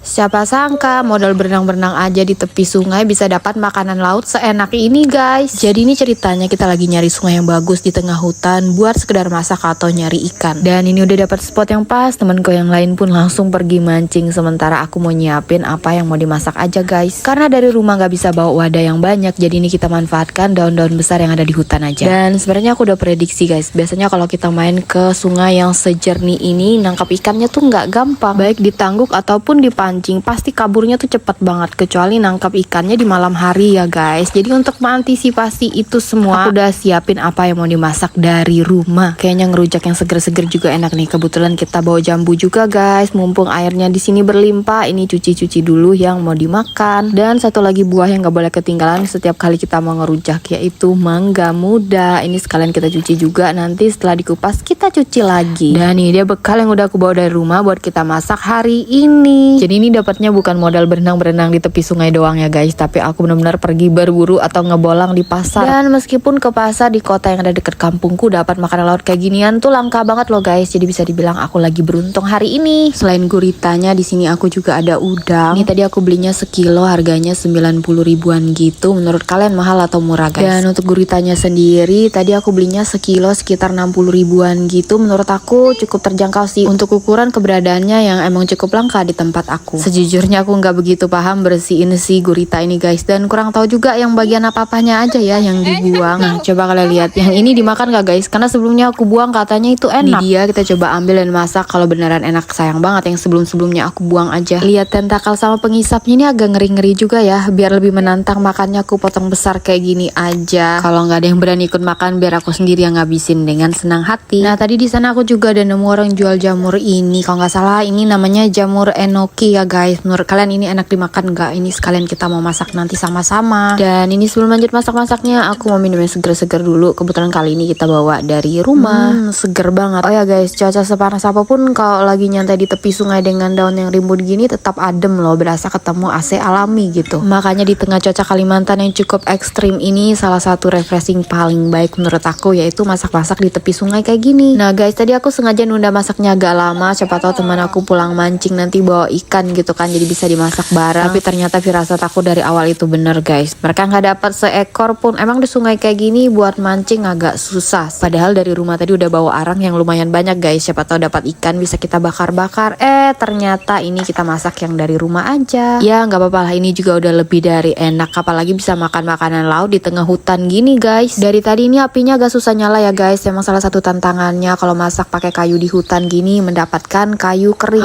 Siapa sangka modal berenang-berenang aja di tepi sungai bisa dapat makanan laut seenak ini guys. Jadi ini ceritanya kita lagi nyari sungai yang bagus di tengah hutan buat sekedar masak atau nyari ikan. Dan ini udah dapat spot yang pas, temenku yang lain pun langsung pergi mancing. Sementara aku mau nyiapin apa yang mau dimasak aja guys. Karena dari rumah gak bisa bawa wadah yang banyak, jadi ini kita manfaatkan daun-daun besar yang ada di hutan aja. Dan sebenarnya aku udah prediksi guys, biasanya kalau kita main ke sungai yang sejernih ini, nangkap ikannya tuh nggak gampang. Baik ditangguk ataupun dipancing, pasti kaburnya tuh cepet banget, kecuali nangkap ikannya di malam hari ya guys. Jadi untuk mengantisipasi itu semua, aku udah siapin apa yang mau dimasak dari rumah. Kayaknya ngerujak yang seger-seger juga enak nih. Kebetulan kita bawa jambu juga guys, mumpung airnya di sini berlimpah. Ini cuci-cuci dulu yang mau dimakan. Dan satu lagi buah yang gak boleh ketinggalan setiap kali kita mau ngerujak, yaitu mangga muda. Ini sekalian kita cuci juga, nanti setelah dikupas kita cuci lagi. Dan ini dia bekal yang udah aku bawa dari rumah buat kita masak hari ini. Jadi ini dapatnya bukan modal berenang-berenang di tepi sungai doang ya guys, tapi aku benar-benar pergi berburu atau ngebolang di pasar. Dan meskipun ke pasar di kota yang ada deket kampungku, dapat makanan laut kayak ginian tuh langka banget loh guys. Jadi bisa dibilang aku lagi beruntung hari ini. Selain guritanya, di sini aku juga ada udang. Ini tadi aku belinya sekilo, harganya 90 ribuan gitu. Menurut kalian mahal atau murah guys? Dan untuk guritanya sendiri, tadi aku belinya sekilo sekitar 60 ribuan gitu. Menurut aku cukup terjangkau sih untuk ukuran keberadaannya yang emang cukup langka di tempat aku. Sejujurnya aku nggak begitu paham bersihin si gurita ini guys, dan kurang tahu juga yang bagian apa-apanya aja ya yang dibuang. Nah coba kalian lihat, yang ini dimakan nggak guys? Karena sebelumnya aku buang katanya itu enak. Ini dia, kita coba ambil dan masak. Kalau beneran enak, sayang banget yang sebelum-sebelumnya aku buang aja. Lihat tentakel sama pengisapnya, ini agak ngeri-ngeri juga ya. Biar lebih menantang makannya, aku potong besar kayak gini aja. Kalau nggak ada yang berani ikut makan, biar aku sendiri yang ngabisin dengan senang hati. Nah tadi di sana aku juga ada nemu orang jual jamur ini. Kalau nggak salah ini namanya jamur enoki ya guys. Menurut kalian ini enak dimakan nggak? Ini sekalian kita mau masak nanti sama-sama. Dan ini sebelum lanjut masak-masaknya, aku mau minum yang seger-seger dulu. Kebetulan kali ini kita bawa dari rumah. Seger banget. Oh ya guys, cuaca sepanas apapun kalau lagi nyantai di tepi sungai dengan daun yang rimbun gini tetap adem loh, berasa ketemu AC alami gitu. Makanya di tengah cuaca Kalimantan yang cukup ekstrim ini, salah satu refreshing paling baik menurut aku yaitu masak-masak di tepi sungai kayak gini. Nah guys, tadi aku sengaja nunda masaknya agak lama, siapa tahu teman aku pulang mancing nanti bawa ikan gitu kan, jadi bisa dimasak bareng. Tapi ternyata firasat aku dari awal itu bener guys, mereka nggak dapat seekor pun. Emang di sungai kayak gini buat mancing agak susah, padahal dari rumah tadi udah bawa arang yang lumayan banyak guys, siapa tahu dapat ikan bisa kita bakar-bakar. Ternyata ini kita masak yang dari rumah aja. Ya nggak apa-apa lah, ini juga udah lebih dari enak, apalagi bisa makan makanan laut di tengah hutan gini guys. Dari tadi ini apinya agak susah nyala ya guys, emang salah satu tantangannya kalau masak pakai kayu di hutan gini, mendapatkan kayu kering.